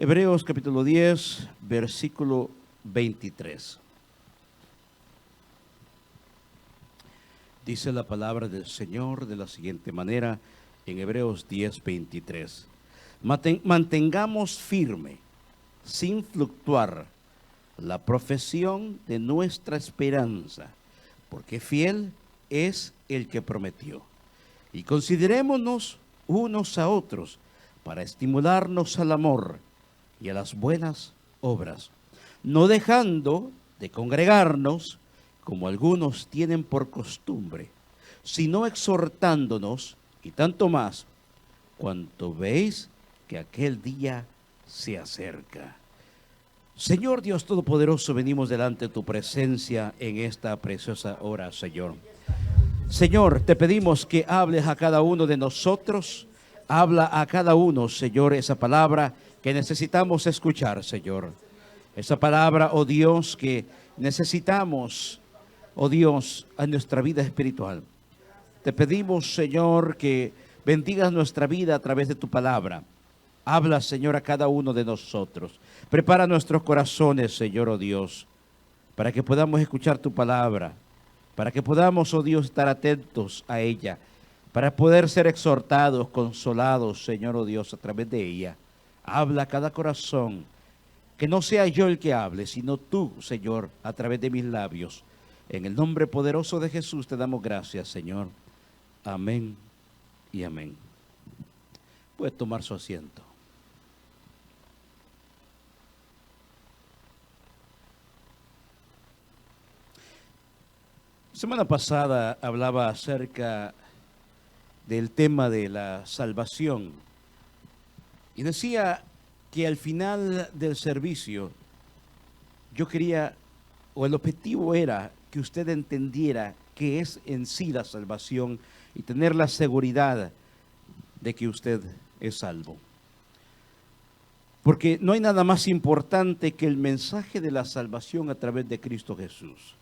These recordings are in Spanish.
Hebreos capítulo 10, versículo 23. Dice la palabra del Señor de la siguiente manera en Hebreos 10, 23. Mantengamos firme, sin fluctuar, la profesión de nuestra esperanza, porque fiel es el que prometió. Y considerémonos unos a otros para estimularnos al amor y a las buenas obras, no dejando de congregarnos, como algunos tienen por costumbre, sino exhortándonos, y tanto más, cuanto veis que aquel día se acerca. Señor Dios Todopoderoso, venimos delante de tu presencia en esta preciosa hora, Señor. Señor, te pedimos que hables a cada uno de nosotros. Habla a cada uno, Señor, esa palabra que necesitamos escuchar, Señor. Esa palabra, oh Dios, que necesitamos, oh Dios, a nuestra vida espiritual. Te pedimos, Señor, que bendigas nuestra vida a través de tu palabra. Habla, Señor, a cada uno de nosotros. Prepara nuestros corazones, Señor, oh Dios, para que podamos escuchar tu palabra, para que podamos, oh Dios, estar atentos a ella, para poder ser exhortados, consolados, Señor, oh Dios, a través de ella. Habla a cada corazón, que no sea yo el que hable, sino tú, Señor, a través de mis labios. En el nombre poderoso de Jesús te damos gracias, Señor. Amén y amén. Puede tomar su asiento. Semana pasada hablaba acerca del tema de la salvación y decía que al final del servicio yo quería, o el objetivo era que usted entendiera qué es en sí la salvación y tener la seguridad de que usted es salvo. Porque no hay nada más importante que el mensaje de la salvación a través de Cristo Jesús.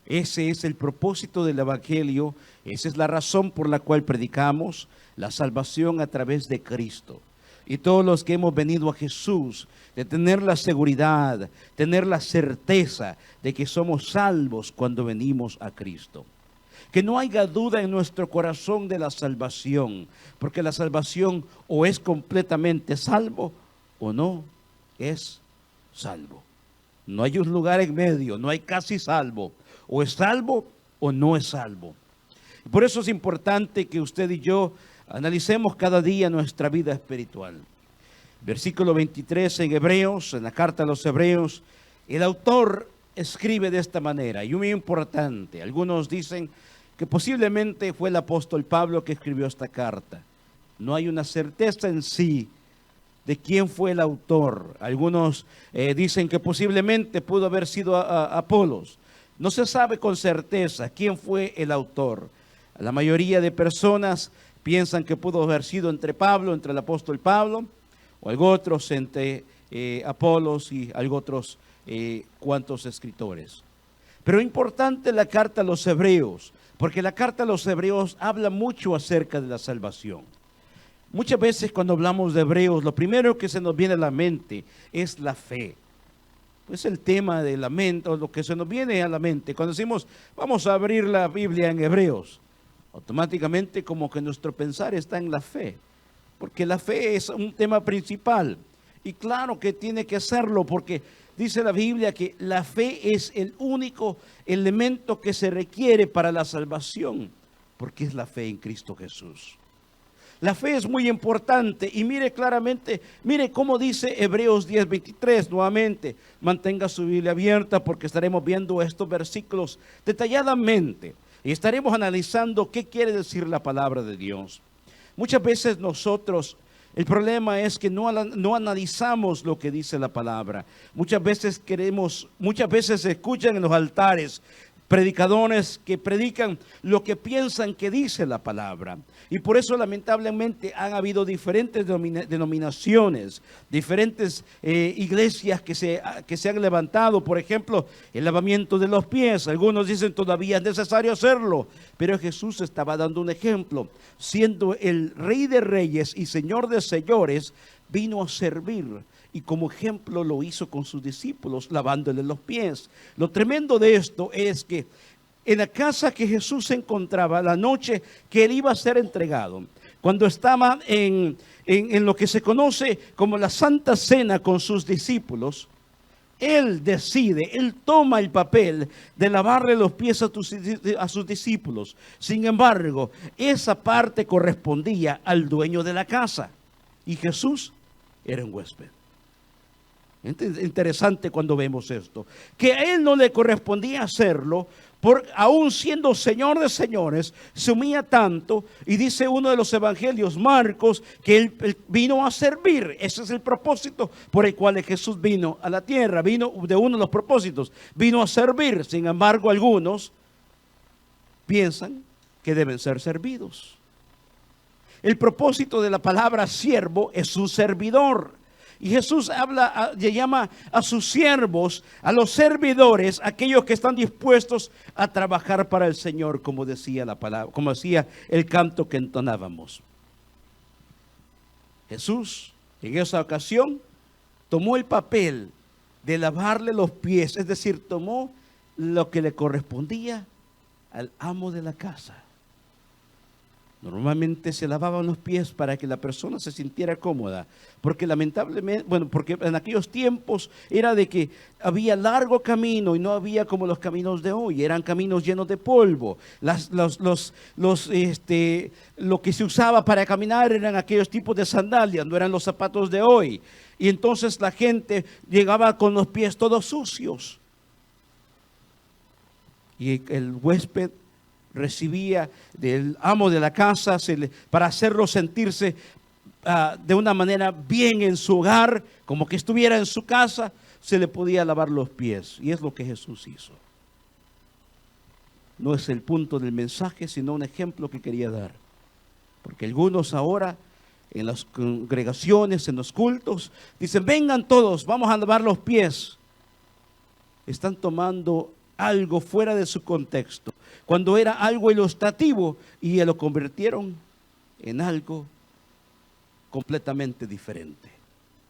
Ese es el propósito del Evangelio, esa es la razón por la cual predicamos la salvación a través de Cristo. Y todos los que hemos venido a Jesús, de tener la seguridad, tener la certeza de que somos salvos cuando venimos a Cristo. Que no haya duda en nuestro corazón de la salvación, porque la salvación o es completamente salvo o no es salvo. No hay un lugar en medio, no hay casi salvo. O es salvo o no es salvo. Por eso es importante que usted y yo analicemos cada día nuestra vida espiritual. Versículo 23 en Hebreos, en la carta a los Hebreos, el autor escribe de esta manera, y muy importante. Algunos dicen que posiblemente fue el apóstol Pablo que escribió esta carta. No hay una certeza en sí de quién fue el autor. Algunos dicen que posiblemente pudo haber sido Apolos. No se sabe con certeza quién fue el autor. La mayoría de personas piensan que pudo haber sido entre el apóstol Pablo, o algo otros entre Apolos y algo otros cuantos escritores. Pero importante la carta a los Hebreos, porque la carta a los Hebreos habla mucho acerca de la salvación. Muchas veces cuando hablamos de Hebreos, lo primero que se nos viene a la mente es la fe. Es el tema de la mente, o lo que se nos viene a la mente. Cuando decimos, vamos a abrir la Biblia en Hebreos, automáticamente como que nuestro pensar está en la fe. Porque la fe es un tema principal. Y claro que tiene que serlo, porque dice la Biblia que la fe es el único elemento que se requiere para la salvación, porque es la fe en Cristo Jesús. La fe es muy importante y mire claramente, mire cómo dice Hebreos 10:23 nuevamente. Mantenga su Biblia abierta porque estaremos viendo estos versículos detalladamente y estaremos analizando qué quiere decir la palabra de Dios. Muchas veces nosotros, el problema es que no analizamos lo que dice la palabra. Muchas veces se escuchan en los altares predicadores que predican lo que piensan que dice la palabra. Y por eso lamentablemente han habido diferentes denominaciones, diferentes iglesias que se han levantado. Por ejemplo, el lavamiento de los pies. Algunos dicen todavía es necesario hacerlo. Pero Jesús estaba dando un ejemplo. Siendo el Rey de Reyes y Señor de Señores, vino a servir. Y como ejemplo lo hizo con sus discípulos, lavándole los pies. Lo tremendo de esto es que en la casa que Jesús se encontraba, la noche que él iba a ser entregado, cuando estaba en lo que se conoce como la Santa Cena con sus discípulos, él decide, él toma el papel de lavarle los pies a sus discípulos. Sin embargo, esa parte correspondía al dueño de la casa y Jesús era un huésped. Interesante cuando vemos esto, que a él no le correspondía hacerlo, aún siendo Señor de señores, se humilla tanto, y dice uno de los evangelios, Marcos, que él vino a servir. Ese es el propósito por el cual Jesús vino a la tierra, vino de uno de los propósitos, vino a servir. Sin embargo, algunos piensan que deben ser servidos. El propósito de la palabra siervo es un servidor. Y Jesús le llama a sus siervos, a los servidores, aquellos que están dispuestos a trabajar para el Señor, como decía la palabra, como decía el canto que entonábamos. Jesús, en esa ocasión, tomó el papel de lavarle los pies, es decir, tomó lo que le correspondía al amo de la casa. Normalmente se lavaban los pies para que la persona se sintiera cómoda, porque lamentablemente, porque en aquellos tiempos era de que había largo camino y no había como los caminos de hoy, eran caminos llenos de polvo. Lo que se usaba para caminar eran aquellos tipos de sandalias, no eran los zapatos de hoy. Y entonces la gente llegaba con los pies todos sucios. Y el huésped recibía del amo de la casa para hacerlo sentirse de una manera bien en su hogar, como que estuviera en su casa, se le podía lavar los pies. Y es lo que Jesús hizo. No es el punto del mensaje, sino un ejemplo que quería dar. Porque algunos ahora en las congregaciones, en los cultos, dicen: vengan todos, vamos a lavar los pies. Están tomando algo fuera de su contexto, cuando era algo ilustrativo, y lo convirtieron en algo completamente diferente.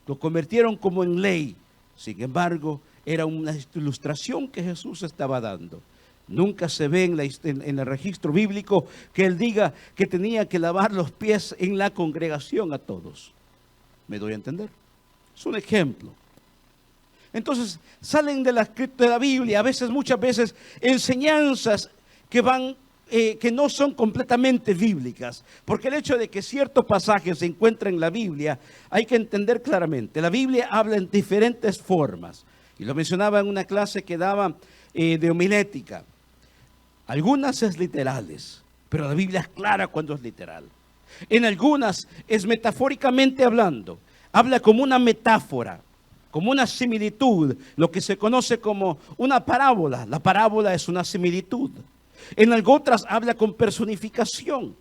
Lo convirtieron como en ley. Sin embargo, era una ilustración que Jesús estaba dando. Nunca se ve en el registro bíblico que él diga que tenía que lavar los pies en la congregación a todos. ¿Me doy a entender? Es un ejemplo. Entonces salen de la Biblia, muchas veces, enseñanzas que no son completamente bíblicas, porque el hecho de que ciertos pasajes se encuentren en la Biblia, hay que entender claramente. La Biblia habla en diferentes formas, y lo mencionaba en una clase que daba de homilética. Algunas es literales, pero la Biblia es clara cuando es literal. En algunas es metafóricamente hablando, habla como una metáfora, como una similitud, lo que se conoce como una parábola. La parábola es una similitud. En otras habla con personificación.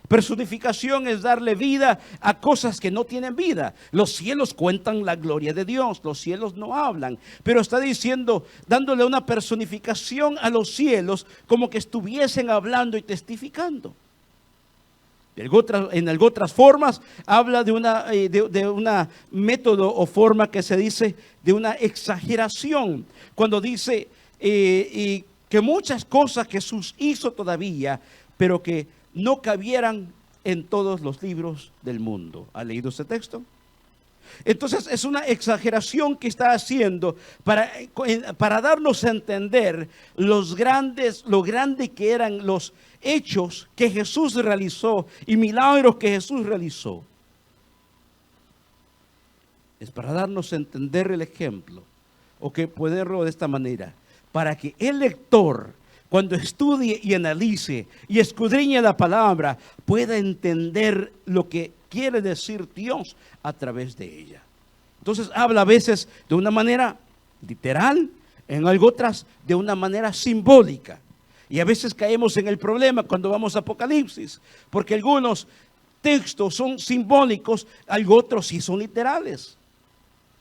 Personificación es darle vida a cosas que no tienen vida. Los cielos cuentan la gloria de Dios, los cielos no hablan, pero está diciendo, dándole una personificación a los cielos, como que estuviesen hablando y testificando. En otras formas habla de una método o forma que se dice de una exageración, cuando dice que muchas cosas Jesús hizo todavía, pero que no cabieran en todos los libros del mundo. ¿Ha leído ese texto? Entonces es una exageración que está haciendo para darnos a entender lo grande que eran los hechos que Jesús realizó y milagros que Jesús realizó. Es para darnos a entender el ejemplo, o que ponerlo de esta manera, para que el lector, cuando estudie y analice y escudriñe la palabra, pueda entender lo que quiere decir Dios a través de ella. Entonces habla a veces de una manera literal, en otras de una manera simbólica. Y a veces caemos en el problema cuando vamos a Apocalipsis, porque algunos textos son simbólicos, otros sí son literales.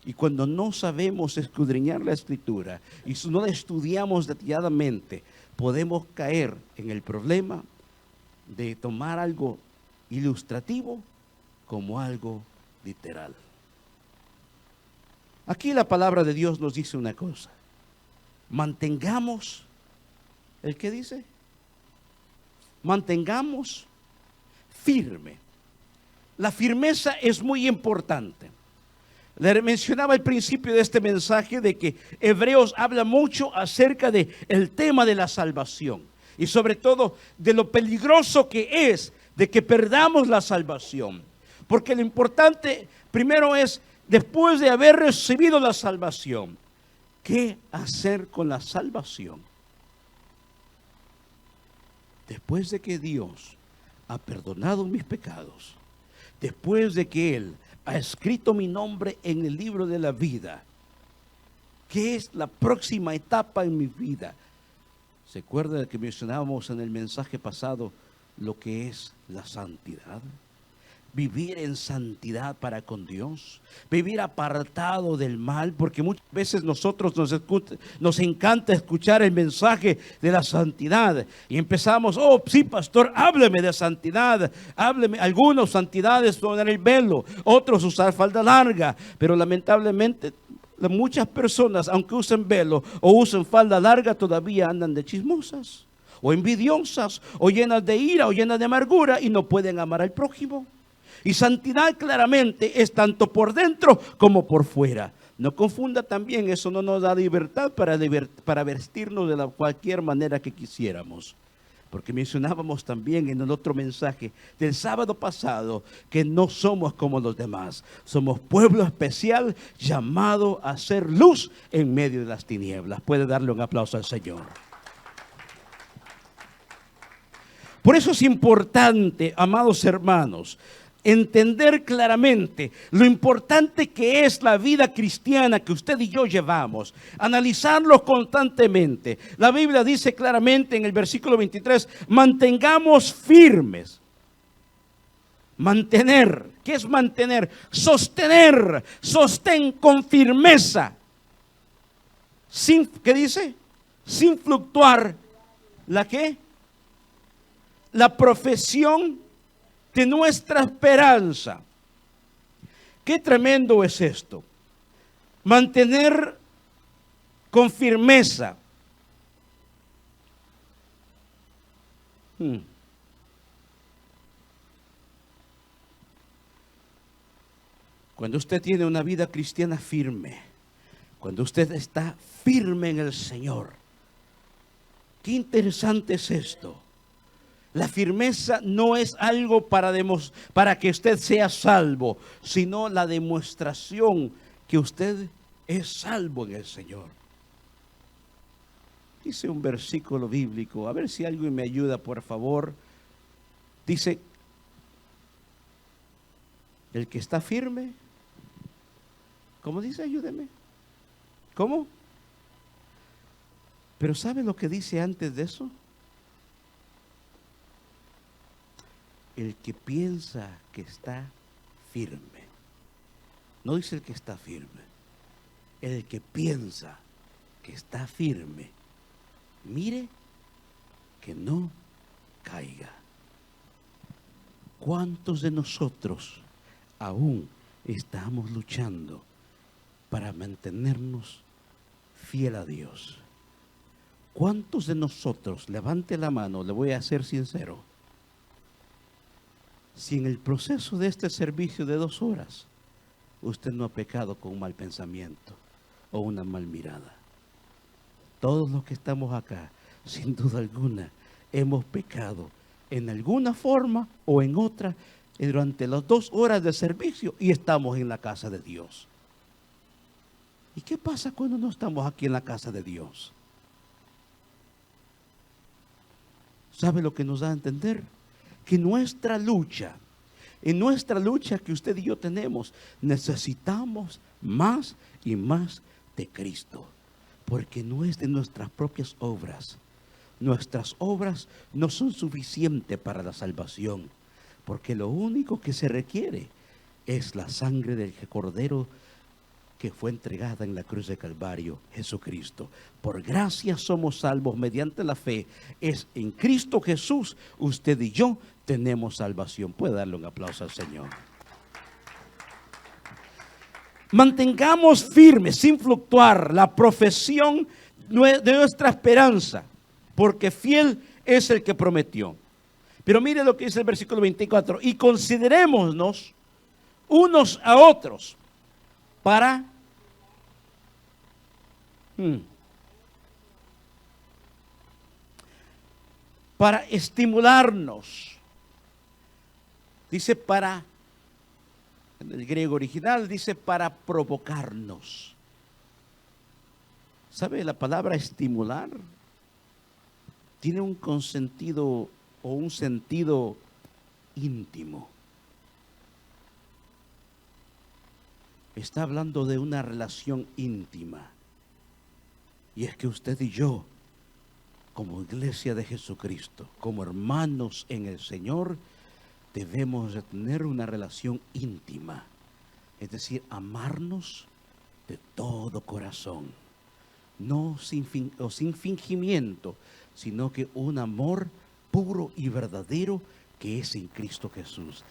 Y cuando no sabemos escudriñar la Escritura y no la estudiamos detalladamente, podemos caer en el problema de tomar algo ilustrativo como algo literal. Aquí la palabra de Dios nos dice una cosa. Mantengamos, ¿el qué dice? Mantengamos firme. La firmeza es muy importante. Le mencionaba al principio de este mensaje de que Hebreos habla mucho acerca de el tema de la salvación y sobre todo de lo peligroso que es de que perdamos la salvación. Porque lo importante primero es, después de haber recibido la salvación, ¿qué hacer con la salvación? Después de que Dios ha perdonado mis pecados, después de que Él ha escrito mi nombre en el libro de la vida, ¿qué es la próxima etapa en mi vida? ¿Se acuerda de que mencionábamos en el mensaje pasado lo que es la santidad? Vivir en santidad para con Dios, vivir apartado del mal, porque muchas veces nosotros nos encanta escuchar el mensaje de la santidad y empezamos, oh sí pastor, hábleme de santidad, hábleme, algunos santidades poner el velo, otros usar falda larga, pero lamentablemente muchas personas, aunque usen velo o usen falda larga, todavía andan de chismosas o envidiosas o llenas de ira o llenas de amargura y no pueden amar al prójimo. Y santidad claramente es tanto por dentro como por fuera. No confunda también, eso no nos da libertad para vestirnos de cualquier manera que quisiéramos. Porque mencionábamos también en el otro mensaje del sábado pasado que no somos como los demás. Somos pueblo especial llamado a ser luz en medio de las tinieblas. Puede darle un aplauso al Señor. Por eso es importante, amados hermanos, entender claramente lo importante que es la vida cristiana que usted y yo llevamos, analizarlo constantemente. La Biblia dice claramente en el versículo 23, mantengamos firmes. Mantener, ¿qué es mantener? Sostener, sostén con firmeza. ¿Qué dice? Sin fluctuar. ¿La qué? La profesión de nuestra esperanza. Qué tremendo es esto. Mantener con firmeza. Cuando usted tiene una vida cristiana firme, cuando usted está firme en el Señor, qué interesante es esto. La firmeza no es algo para que usted sea salvo, sino la demostración que usted es salvo en el Señor. Dice un versículo bíblico, a ver si alguien me ayuda, por favor. Dice, el que está firme, ¿cómo dice? Ayúdeme. ¿Cómo? Pero ¿sabe lo que dice antes de eso? El que piensa que está firme. No dice el que está firme. El que piensa que está firme, mire que no caiga. ¿Cuántos de nosotros aún estamos luchando para mantenernos fiel a Dios? ¿Cuántos de nosotros, levante la mano, le voy a ser sincero, si en el proceso de este servicio de 2 horas usted no ha pecado con un mal pensamiento o una mal mirada? Todos los que estamos acá, sin duda alguna, hemos pecado en alguna forma o en otra durante las 2 horas de servicio y estamos en la casa de Dios. ¿Y qué pasa cuando no estamos aquí en la casa de Dios? ¿Sabe lo que nos da a entender? Que en nuestra lucha que usted y yo tenemos, necesitamos más y más de Cristo, porque no es de nuestras propias obras. Nuestras obras no son suficientes para la salvación, porque lo único que se requiere es la sangre del Cordero que fue entregada en la cruz de Calvario, Jesucristo. Por gracia somos salvos mediante la fe. Es en Cristo Jesús, usted y yo tenemos salvación. Puede darle un aplauso al Señor. Mantengamos firme, sin fluctuar, la profesión de nuestra esperanza, porque fiel es el que prometió. Pero mire lo que dice el versículo 24. Y considerémonos unos a otros para estimularnos. Dice en el griego original dice para provocarnos. ¿Sabe? La palabra estimular tiene un consentido o un sentido íntimo. Está hablando de una relación íntima. Y es que usted y yo, como iglesia de Jesucristo, como hermanos en el Señor, debemos de tener una relación íntima. Es decir, amarnos de todo corazón. No sin fingimiento, sino que un amor puro y verdadero que es en Cristo Jesús.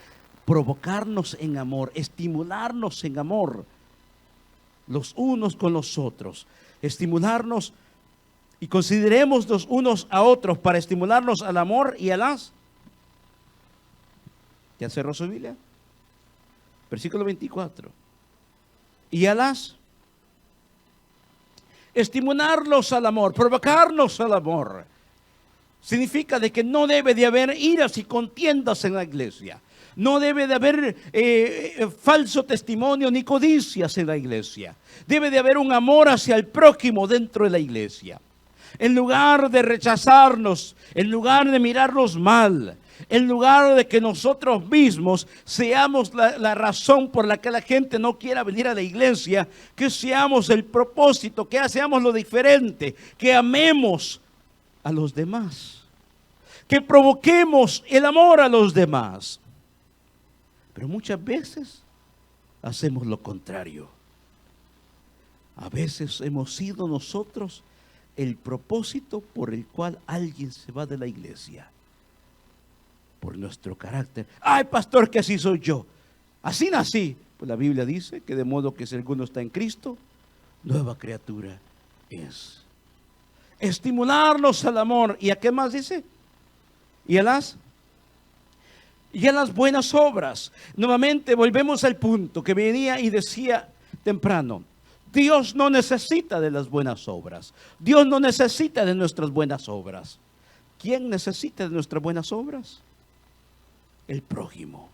Provocarnos en amor, estimularnos en amor, los unos con los otros. Estimularnos y consideremos los unos a otros para estimularnos al amor y a las... ¿Ya cerró su Biblia? Versículo 24. Y a las... Estimularlos al amor, provocarnos al amor. Significa de que no debe de haber iras y contiendas en la iglesia. No debe de haber falso testimonio ni codicias en la iglesia. Debe de haber un amor hacia el prójimo dentro de la iglesia. En lugar de rechazarnos, en lugar de mirarnos mal, en lugar de que nosotros mismos seamos la razón por la que la gente no quiera venir a la iglesia, que seamos el propósito, que seamos lo diferente, que amemos a los demás, que provoquemos el amor a los demás. Pero muchas veces hacemos lo contrario. A veces hemos sido nosotros el propósito por el cual alguien se va de la iglesia. Por nuestro carácter. Ay, pastor, que así soy yo. Así nací. Pues la Biblia dice que de modo que si alguno está en Cristo, nueva criatura es. Estimularnos al amor. ¿Y a qué más dice? Y a las buenas obras. Nuevamente volvemos al punto que venía y decía temprano. Dios no necesita de las buenas obras. Dios no necesita de nuestras buenas obras. ¿Quién necesita de nuestras buenas obras? El prójimo.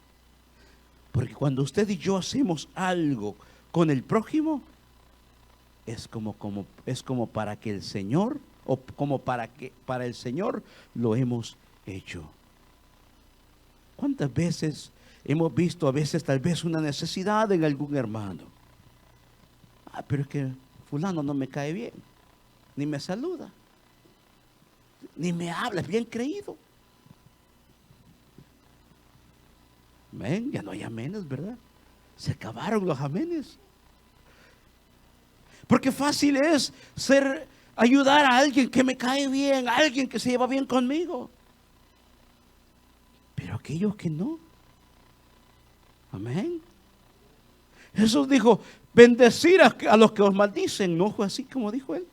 Porque cuando usted y yo hacemos algo con el prójimo, es como para que el Señor, o como para el Señor lo hemos hecho. ¿Cuántas veces hemos visto a veces tal vez una necesidad en algún hermano? Pero es que fulano no me cae bien, ni me saluda, ni me habla, es bien creído. Amén, ya no hay amenes, ¿verdad? Se acabaron los amenes. Porque fácil es ayudar a alguien que me cae bien, a alguien que se lleva bien conmigo. Pero aquellos que no. Amén. Jesús dijo, bendecir a los que os maldicen. No fue así como dijo él.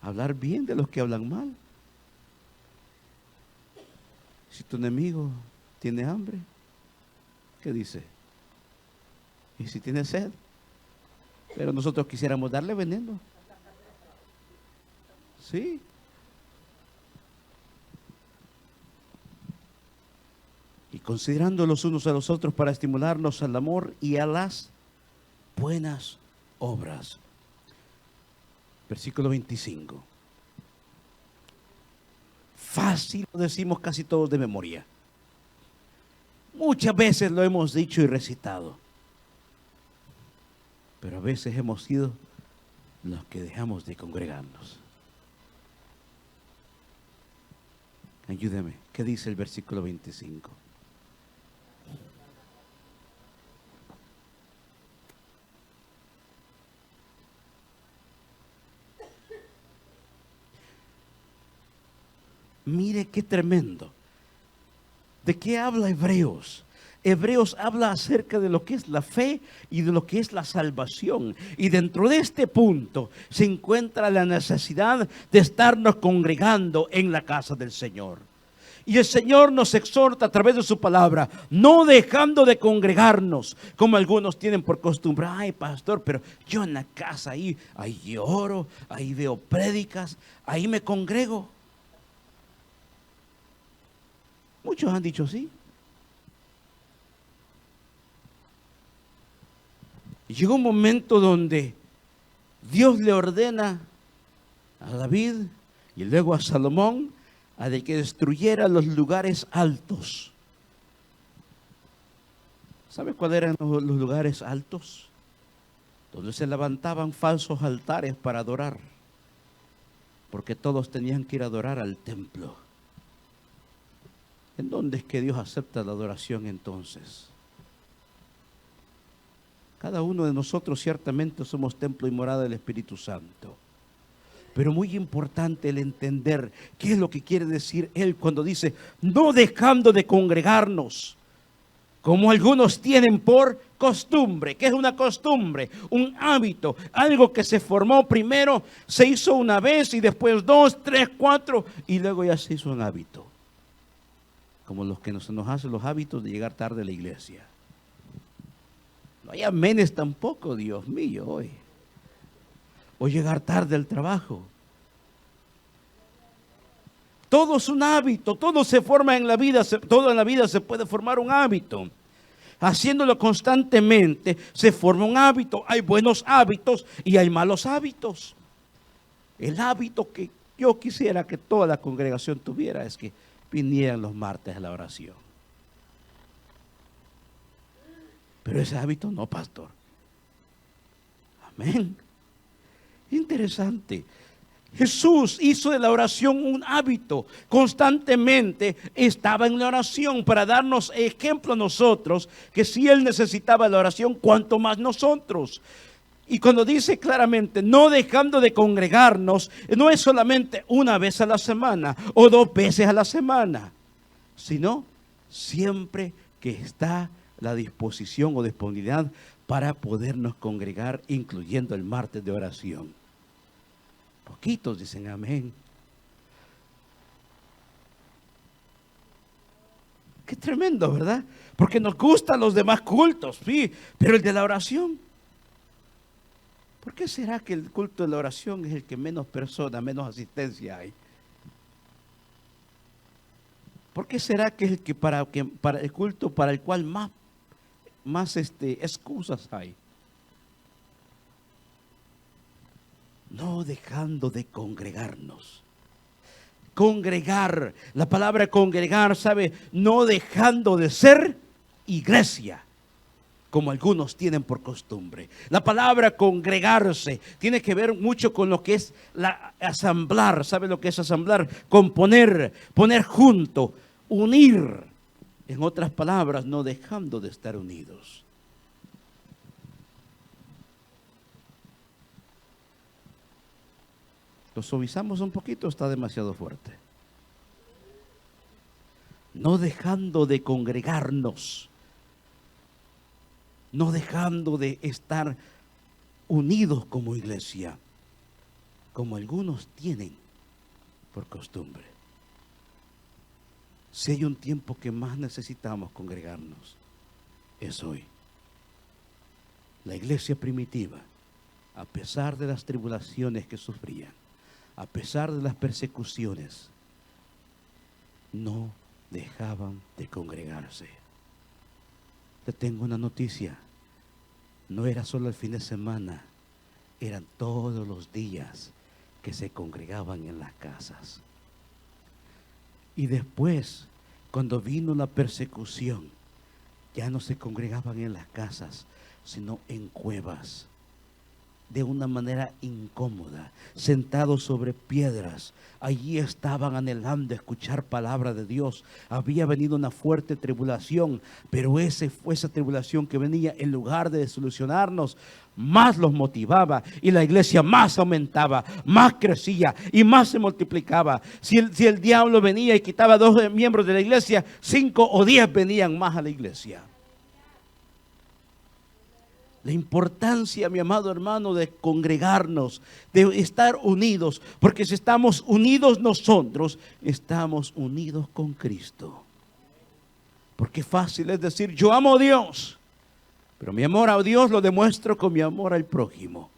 Hablar bien de los que hablan mal. Si tu enemigo tiene hambre, ¿qué dice? Y si tiene sed, pero nosotros quisiéramos darle veneno. Sí. Y considerando los unos a los otros para estimularnos al amor y a las buenas obras. Versículo 25. Fácil lo decimos casi todos de memoria. Muchas veces lo hemos dicho y recitado. Pero a veces hemos sido los que dejamos de congregarnos. Ayúdeme, ¿qué dice el versículo 25? Mire qué tremendo. ¿De qué habla Hebreos? Hebreos habla acerca de lo que es la fe y de lo que es la salvación. Y dentro de este punto se encuentra la necesidad de estarnos congregando en la casa del Señor. Y el Señor nos exhorta a través de su palabra, no dejando de congregarnos, como algunos tienen por costumbre. Ay, pastor, pero yo en la casa ahí oro, ahí veo prédicas, ahí me congrego. Muchos han dicho sí. Y llegó un momento donde Dios le ordena a David y luego a Salomón a de que destruyera los lugares altos. ¿Sabe cuáles eran los lugares altos? Donde se levantaban falsos altares para adorar, porque todos tenían que ir a adorar al templo. ¿En dónde es que Dios acepta la adoración entonces? Cada uno de nosotros ciertamente somos templo y morada del Espíritu Santo. Pero muy importante el entender qué es lo que quiere decir Él cuando dice, no dejando de congregarnos, como algunos tienen por costumbre. ¿Qué es una costumbre? Un hábito, algo que se formó primero, se hizo una vez y después 2, 3, 4 y luego ya se hizo un hábito. Como los que nos hacen los hábitos de llegar tarde a la iglesia. No hay amenes tampoco, Dios mío, hoy. O llegar tarde al trabajo. Todo es un hábito, todo se forma en la vida, todo en la vida se puede formar un hábito. Haciéndolo constantemente se forma un hábito. Hay buenos hábitos y hay malos hábitos. El hábito que yo quisiera que toda la congregación tuviera es que vinieran los martes a la oración. Pero ese hábito no, pastor. Amén. Interesante. Jesús hizo de la oración un hábito. Constantemente estaba en la oración para darnos ejemplo a nosotros que si Él necesitaba la oración, cuanto más nosotros. Y cuando dice claramente, no dejando de congregarnos, no es solamente una vez a la semana o 2 veces a la semana, sino siempre que está la disposición o disponibilidad para podernos congregar, incluyendo el martes de oración. Poquitos dicen amén. Qué tremendo, ¿verdad? Porque nos gustan los demás cultos, sí, pero el de la oración. ¿Por qué será que el culto de la oración es el que menos personas, menos asistencia hay? ¿Por qué será que es el que para el culto para el cual más excusas hay? No dejando de congregarnos. Congregar, la palabra congregar, ¿sabe? No dejando de ser iglesia, como algunos tienen por costumbre. La palabra congregarse tiene que ver mucho con lo que es asamblar. ¿Sabe lo que es asamblar? Componer, poner junto, unir. En otras palabras, no dejando de estar unidos. ¿Lo suavizamos un poquito o está demasiado fuerte? No dejando de congregarnos. No dejando de estar unidos como iglesia, como algunos tienen por costumbre. Si hay un tiempo que más necesitamos congregarnos, es hoy. La iglesia primitiva, a pesar de las tribulaciones que sufrían, a pesar de las persecuciones, no dejaban de congregarse. Te tengo una noticia. No era solo el fin de semana, eran todos los días que se congregaban en las casas. Y después, cuando vino la persecución, ya no se congregaban en las casas, sino en cuevas, de una manera incómoda, sentados sobre piedras. Allí estaban anhelando escuchar palabra de Dios. Había venido una fuerte tribulación, pero esa tribulación que venía, en lugar de desilusionarnos, más los motivaba y la iglesia más aumentaba, más crecía y más se multiplicaba. Si el diablo venía y quitaba 2 miembros de la iglesia, 5 o 10 venían más a la iglesia. La importancia, mi amado hermano, de congregarnos, de estar unidos, porque si estamos unidos nosotros, estamos unidos con Cristo. Porque fácil es decir, yo amo a Dios, pero mi amor a Dios lo demuestro con mi amor al prójimo.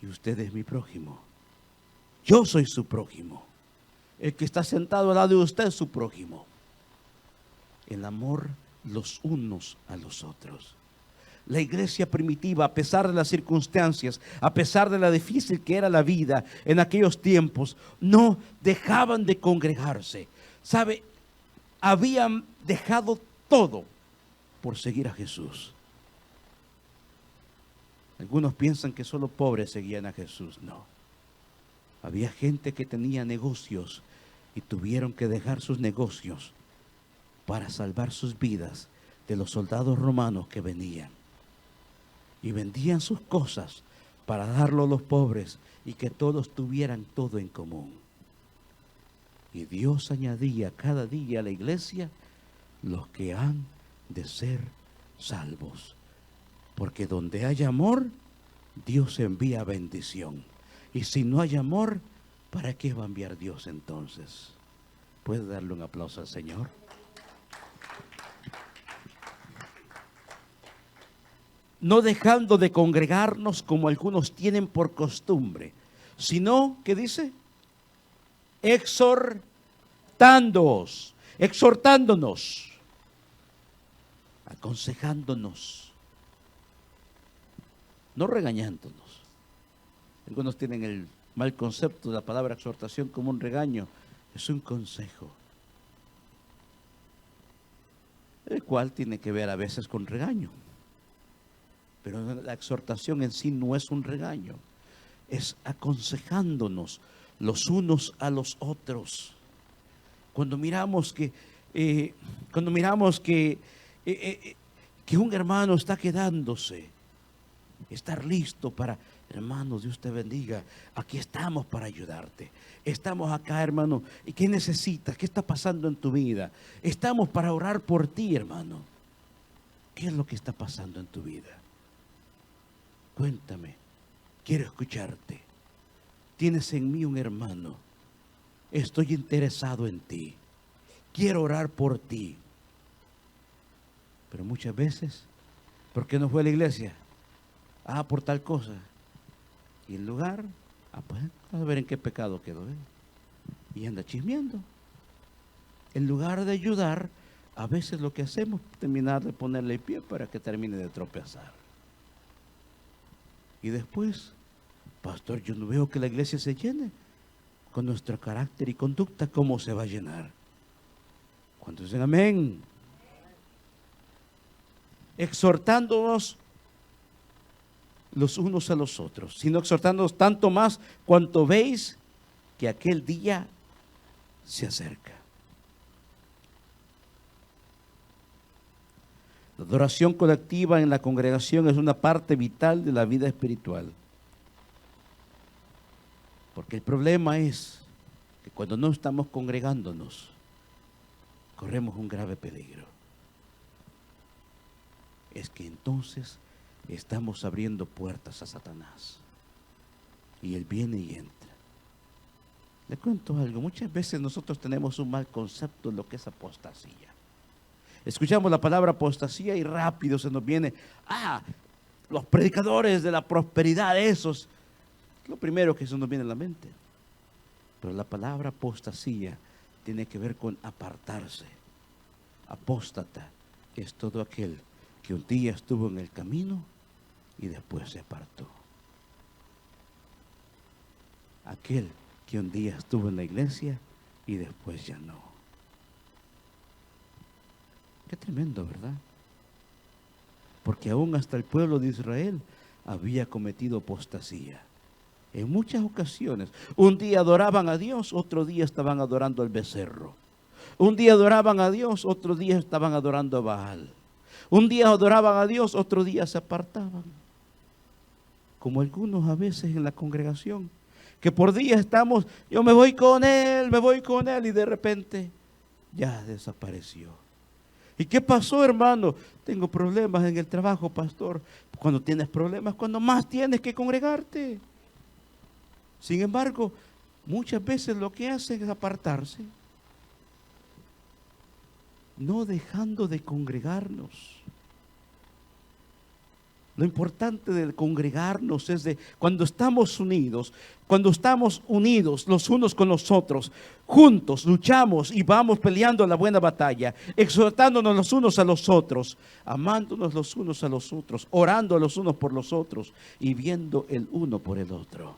Y usted es mi prójimo. Yo soy su prójimo. El que está sentado al lado de usted es su prójimo. El amor los unos a los otros. La iglesia primitiva, a pesar de las circunstancias, a pesar de la difícil que era la vida en aquellos tiempos, no dejaban de congregarse. ¿Sabe? Habían dejado todo por seguir a Jesús. Algunos piensan que solo pobres seguían a Jesús. No. Había gente que tenía negocios y tuvieron que dejar sus negocios para salvar sus vidas de los soldados romanos que venían. Y vendían sus cosas para darlo a los pobres y que todos tuvieran todo en común. Y Dios añadía cada día a la iglesia los que han de ser salvos. Porque donde hay amor, Dios envía bendición. Y si no hay amor, ¿para qué va a enviar Dios entonces? ¿Puede darle un aplauso al Señor? No dejando de congregarnos como algunos tienen por costumbre, sino, ¿qué dice? Exhortándonos, aconsejándonos, no regañándonos. Algunos tienen el mal concepto de la palabra exhortación como un regaño. Es un consejo, el cual tiene que ver a veces con regaño. Pero la exhortación en sí no es un regaño, es aconsejándonos los unos a los otros. Cuando miramos que un hermano está quedándose, estar listo para, hermano, Dios te bendiga, aquí estamos para ayudarte. Estamos acá, hermano, ¿y qué necesitas? ¿Qué está pasando en tu vida? Estamos para orar por ti, hermano. ¿Qué es lo que está pasando en tu vida? Cuéntame, quiero escucharte. Tienes en mí un hermano. Estoy interesado en ti. Quiero orar por ti. Pero muchas veces, ¿por qué no fue a la iglesia? Por tal cosa. Y en lugar, pues, a ver en qué pecado quedó. Y anda chismeando. En lugar de ayudar, a veces lo que hacemos es terminar de ponerle el pie para que termine de tropezar. Y después, pastor, yo no veo que la iglesia se llene. Con nuestro carácter y conducta, ¿cómo se va a llenar? ¿Cuántos dicen amén? Exhortándonos los unos a los otros, sino exhortándonos tanto más cuanto veis que aquel día se acerca. La adoración colectiva en la congregación es una parte vital de la vida espiritual. Porque el problema es que cuando no estamos congregándonos, corremos un grave peligro. Es que entonces estamos abriendo puertas a Satanás. Y él viene y entra. Le cuento algo, muchas veces nosotros tenemos un mal concepto de lo que es apostasía. Escuchamos la palabra apostasía y rápido se nos viene, los predicadores de la prosperidad, esos. Lo primero que se nos viene a la mente. Pero la palabra apostasía tiene que ver con apartarse. Apóstata es todo aquel que un día estuvo en el camino y después se apartó. Aquel que un día estuvo en la iglesia y después ya no. Qué tremendo, ¿verdad? Porque aún hasta el pueblo de Israel había cometido apostasía. En muchas ocasiones, un día adoraban a Dios, otro día estaban adorando al becerro. Un día adoraban a Dios, otro día estaban adorando a Baal. Un día adoraban a Dios, otro día se apartaban. Como algunos a veces en la congregación, que por día estamos, yo me voy con él, y de repente ya desapareció. ¿Y qué pasó, hermano? Tengo problemas en el trabajo, pastor. Cuando tienes problemas, cuando más tienes que congregarte. Sin embargo, muchas veces lo que hacen es apartarse, no dejando de congregarnos. Lo importante de congregarnos es de cuando estamos unidos los unos con los otros, juntos luchamos y vamos peleando la buena batalla, exhortándonos los unos a los otros, amándonos los unos a los otros, orando los unos por los otros y viendo el uno por el otro.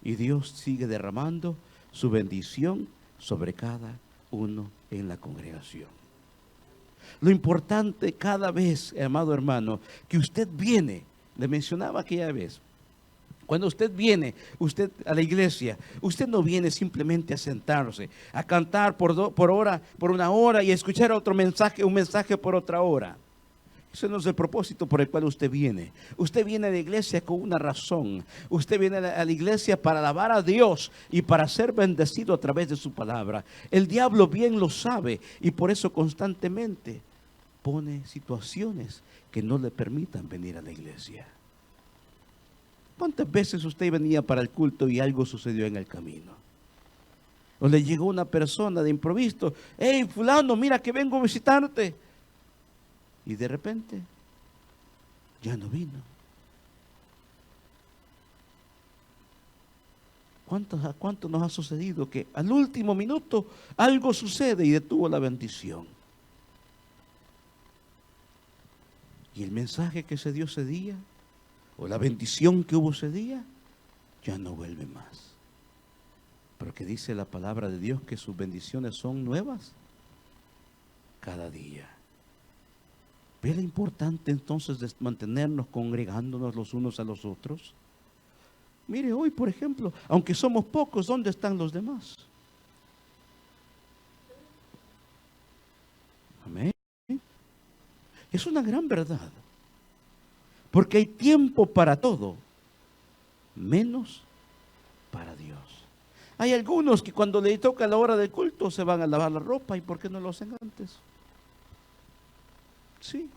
Y Dios sigue derramando su bendición sobre cada uno en la congregación. Lo importante cada vez, amado hermano, que usted viene, le mencionaba aquella vez, cuando usted viene a la iglesia, usted no viene simplemente a sentarse, a cantar por una hora y a escuchar otro mensaje, un mensaje por otra hora. Ese no es el propósito por el cual usted viene. Usted viene a la iglesia con una razón. Usted viene a la iglesia para alabar a Dios y para ser bendecido a través de su palabra. El diablo bien lo sabe y por eso constantemente pone situaciones que no le permitan venir a la iglesia. ¿Cuántas veces usted venía para el culto y algo sucedió en el camino? O le llegó una persona de improviso: hey, fulano, mira que vengo a visitarte. Y de repente ya no vino. ¿A cuánto nos ha sucedido que al último minuto algo sucede y detuvo la bendición? Y el mensaje que se dio ese día, o la bendición que hubo ese día, ya no vuelve más. Porque dice la palabra de Dios que sus bendiciones son nuevas cada día. ¿Ve lo importante entonces de mantenernos congregándonos los unos a los otros? Mire, hoy por ejemplo, aunque somos pocos, ¿dónde están los demás? Amén. Es una gran verdad. Porque hay tiempo para todo, menos para Dios. Hay algunos que cuando les toca la hora del culto se van a lavar la ropa. ¿Y por qué no lo hacen antes? Sí.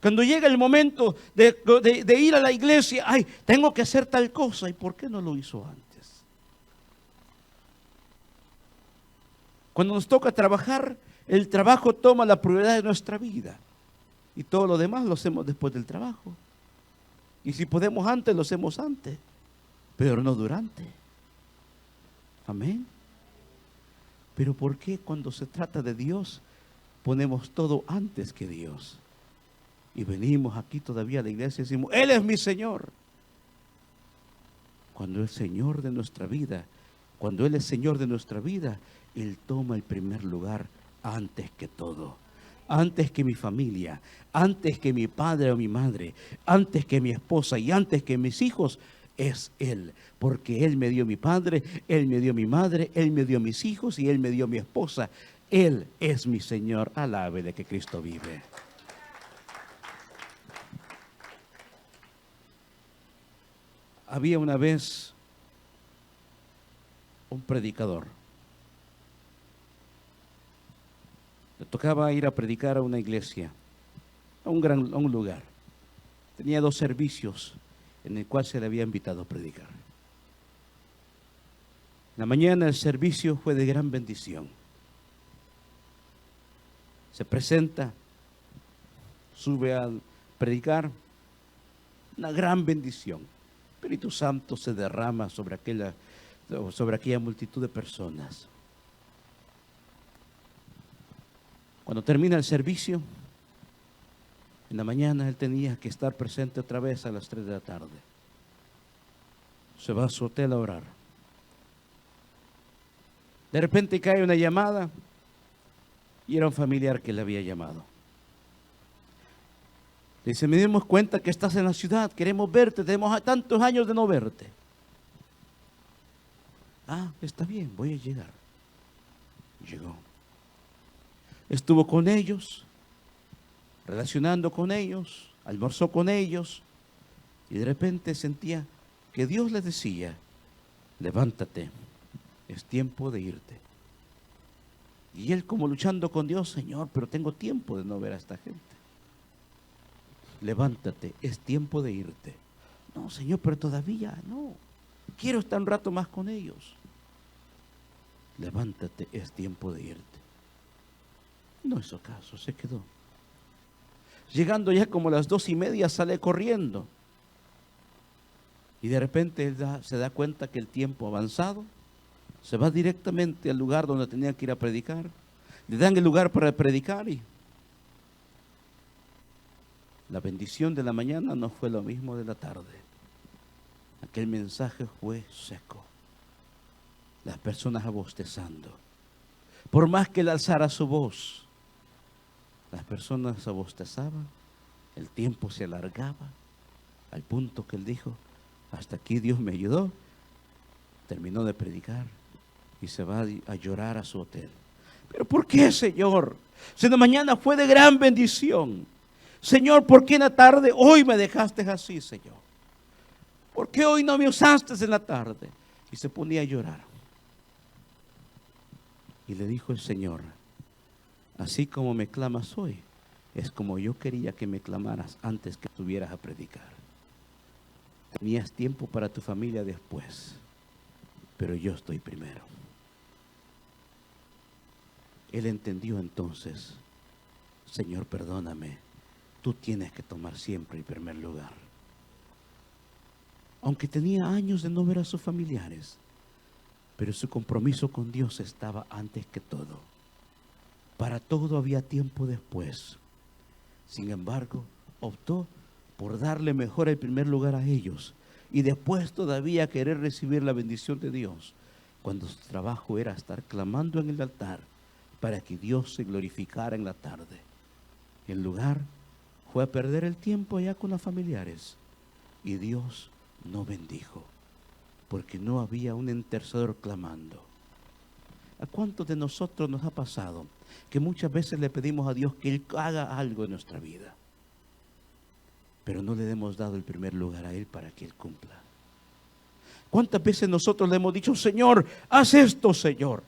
Cuando llega el momento de ir a la iglesia, ay, tengo que hacer tal cosa. ¿Y por qué no lo hizo antes? Cuando nos toca trabajar, el trabajo toma la prioridad de nuestra vida. Y todo lo demás lo hacemos después del trabajo. Y si podemos antes, lo hacemos antes. Pero no durante. Amén. Pero ¿por qué cuando se trata de Dios ponemos todo antes que Dios? Y venimos aquí todavía a la iglesia y decimos: Él es mi Señor. Cuando es Señor de nuestra vida, cuando Él es Señor de nuestra vida, Él toma el primer lugar antes que todo. Antes que mi familia, antes que mi padre o mi madre, antes que mi esposa y antes que mis hijos, es Él. Porque Él me dio mi padre, Él me dio mi madre, Él me dio mis hijos y Él me dio mi esposa. Él es mi Señor. Alábele que Cristo vive. Había una vez un predicador. Le tocaba ir a predicar a una iglesia, a un lugar. Tenía 2 servicios en el cual se le había invitado a predicar. En la mañana el servicio fue de gran bendición. Se presenta, sube a predicar, una gran bendición. El Espíritu Santo se derrama sobre aquella multitud de personas. Cuando termina el servicio, en la mañana él tenía que estar presente otra vez a las 3 de la tarde. Se va a su hotel a orar. De repente cae una llamada y era un familiar que le había llamado. Le dice: me dimos cuenta que estás en la ciudad, queremos verte, tenemos tantos años de no verte. Ah, está bien, voy a llegar. Llegó. Estuvo con ellos, relacionando con ellos, almorzó con ellos, y de repente sentía que Dios le decía: levántate, es tiempo de irte. Y él como luchando con Dios, Señor, pero tengo tiempo de no ver a esta gente. Levántate, es tiempo de irte. No, Señor, pero todavía no. Quiero estar un rato más con ellos. Levántate, es tiempo de irte. No hizo caso, se quedó. Llegando ya como a las 2:30 sale corriendo. Y de repente él se da cuenta que el tiempo ha avanzado. Se va directamente al lugar donde tenía que ir a predicar. Le dan el lugar para predicar y la bendición de la mañana no fue lo mismo de la tarde. Aquel mensaje fue seco. Las personas abostezando. Por más que él alzara su voz, las personas abostezaban, el tiempo se alargaba, al punto que él dijo, hasta aquí Dios me ayudó. Terminó de predicar y se va a llorar a su hotel. ¿Pero por qué, Señor? Si la mañana fue de gran bendición. Señor, ¿por qué en la tarde hoy me dejaste así, Señor? ¿Por qué hoy no me usaste en la tarde? Y se ponía a llorar. Y le dijo el Señor, así como me clamas hoy, es como yo quería que me clamaras antes que estuvieras a predicar. Tenías tiempo para tu familia después, pero yo estoy primero. Él entendió entonces, Señor, perdóname, tú tienes que tomar siempre el primer lugar. Aunque tenía años de no ver a sus familiares, pero su compromiso con Dios estaba antes que todo. Para todo había tiempo después. Sin embargo, optó por darle mejor el primer lugar a ellos y después todavía querer recibir la bendición de Dios, cuando su trabajo era estar clamando en el altar para que Dios se glorificara en la tarde. En lugar fue a perder el tiempo allá con los familiares y Dios no bendijo, porque no había un intercesor clamando. ¿A cuántos de nosotros nos ha pasado que muchas veces le pedimos a Dios que Él haga algo en nuestra vida, pero no le hemos dado el primer lugar a Él para que Él cumpla? ¿Cuántas veces nosotros le hemos dicho, Señor, haz esto, Señor?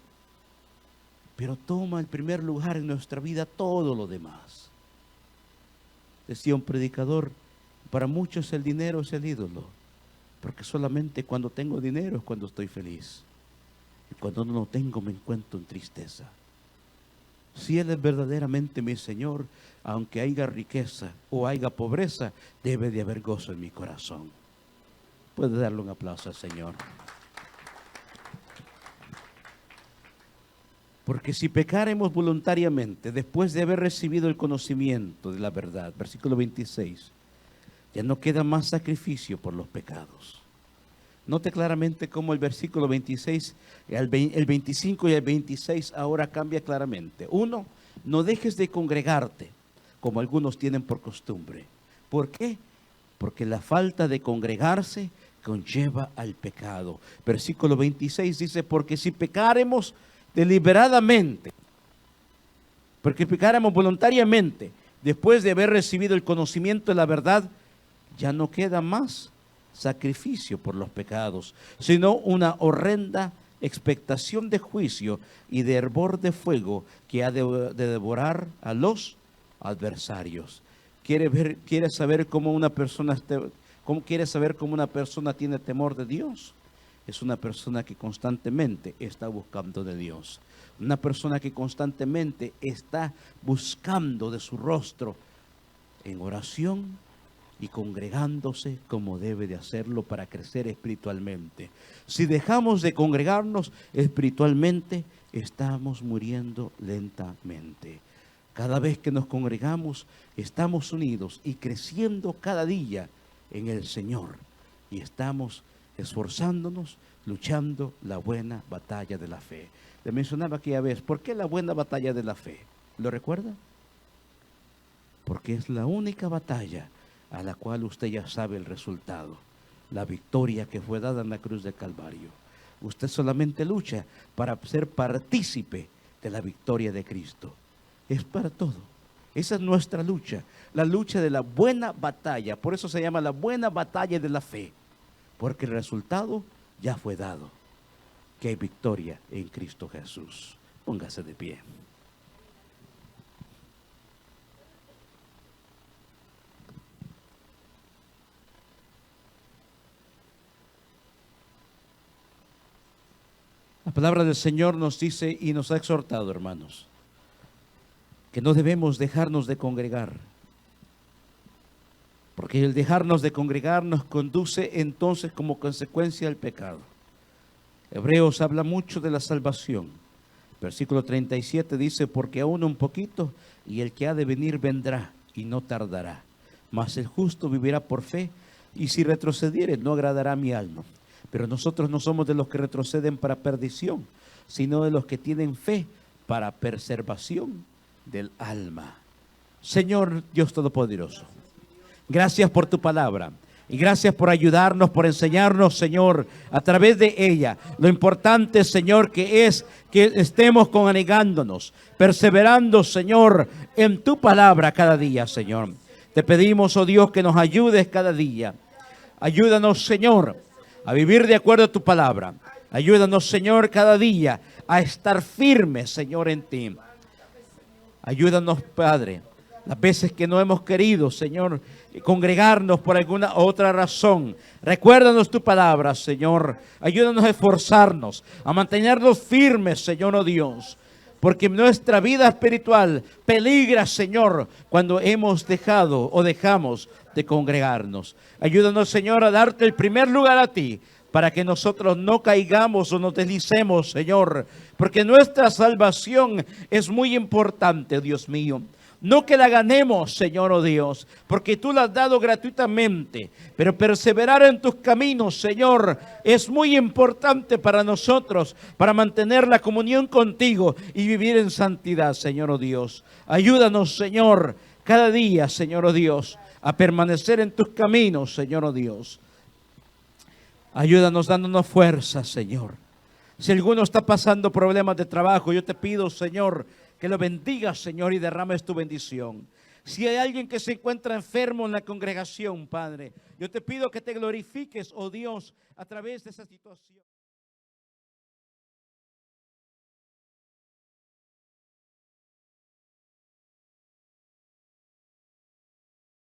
Pero toma el primer lugar en nuestra vida todo lo demás. Decía un predicador, para muchos el dinero es el ídolo, porque solamente cuando tengo dinero es cuando estoy feliz. Y cuando no lo tengo me encuentro en tristeza. Si Él es verdaderamente mi Señor, aunque haya riqueza o haya pobreza, debe de haber gozo en mi corazón. Puede darle un aplauso al Señor. Porque si pecáremos voluntariamente, después de haber recibido el conocimiento de la verdad, versículo 26, ya no queda más sacrificio por los pecados. Note claramente cómo el versículo 26, el 25 y el 26 ahora cambia claramente. Uno, no dejes de congregarte, como algunos tienen por costumbre. ¿Por qué? Porque la falta de congregarse conlleva al pecado. Versículo 26 dice, porque si pecáremos deliberadamente, porque pecáramos voluntariamente, después de haber recibido el conocimiento de la verdad, ya no queda más sacrificio por los pecados, sino una horrenda expectación de juicio y de hervor de fuego que ha de devorar a los adversarios. ¿Quiere saber cómo una persona tiene temor de Dios? Es una persona que constantemente está buscando de Dios. Una persona que constantemente está buscando de su rostro en oración y congregándose como debe de hacerlo para crecer espiritualmente. Si dejamos de congregarnos espiritualmente, estamos muriendo lentamente. Cada vez que nos congregamos, estamos unidos y creciendo cada día en el Señor. Y estamos esforzándonos, luchando la buena batalla de la fe. Le mencionaba aquella vez, ¿por qué la buena batalla de la fe? ¿Lo recuerda? Porque es la única batalla a la cual usted ya sabe el resultado, la victoria que fue dada en la cruz de Calvario. Usted solamente lucha para ser partícipe de la victoria de Cristo. Es para todo. Esa es nuestra lucha, la lucha de la buena batalla. Por eso se llama la buena batalla de la fe, porque el resultado ya fue dado, que hay victoria en Cristo Jesús. Póngase de pie. La palabra del Señor nos dice y nos ha exhortado, hermanos, que no debemos dejarnos de congregar, porque el dejarnos de congregar nos conduce entonces como consecuencia al pecado. Hebreos habla mucho de la salvación. Versículo 37 dice, porque aún un poquito y el que ha de venir vendrá y no tardará. Mas el justo vivirá por fe, y si retrocediere no agradará a mi alma. Pero nosotros no somos de los que retroceden para perdición, sino de los que tienen fe para preservación del alma. Señor Dios Todopoderoso, gracias por tu palabra. Y gracias por ayudarnos, por enseñarnos, Señor, a través de ella. Lo importante, Señor, que es que estemos conanegándonos, perseverando, Señor, en tu palabra cada día, Señor. Te pedimos, oh Dios, que nos ayudes cada día. Ayúdanos, Señor, a vivir de acuerdo a tu palabra. Ayúdanos, Señor, cada día a estar firmes, Señor, en ti. Ayúdanos, Padre, las veces que no hemos querido, Señor, congregarnos por alguna otra razón. Recuérdanos tu palabra, Señor. Ayúdanos a esforzarnos, a mantenernos firmes, Señor, oh Dios. Porque nuestra vida espiritual peligra, Señor, cuando hemos dejado o dejamos de congregarnos. Ayúdanos, Señor, a darte el primer lugar a ti, para que nosotros no caigamos o nos deslicemos, Señor. Porque nuestra salvación es muy importante, Dios mío. No que la ganemos, Señor, oh Dios, porque tú la has dado gratuitamente, pero perseverar en tus caminos, Señor, es muy importante para nosotros, para mantener la comunión contigo y vivir en santidad, Señor, oh Dios. Ayúdanos, Señor, cada día, Señor, oh Dios, a permanecer en tus caminos, Señor, oh Dios. Ayúdanos dándonos fuerza, Señor. Si alguno está pasando problemas de trabajo, yo te pido, Señor, que lo bendigas, Señor, y derrames tu bendición. Si hay alguien que se encuentra enfermo en la congregación, Padre, yo te pido que te glorifiques, oh Dios, a través de esa situación.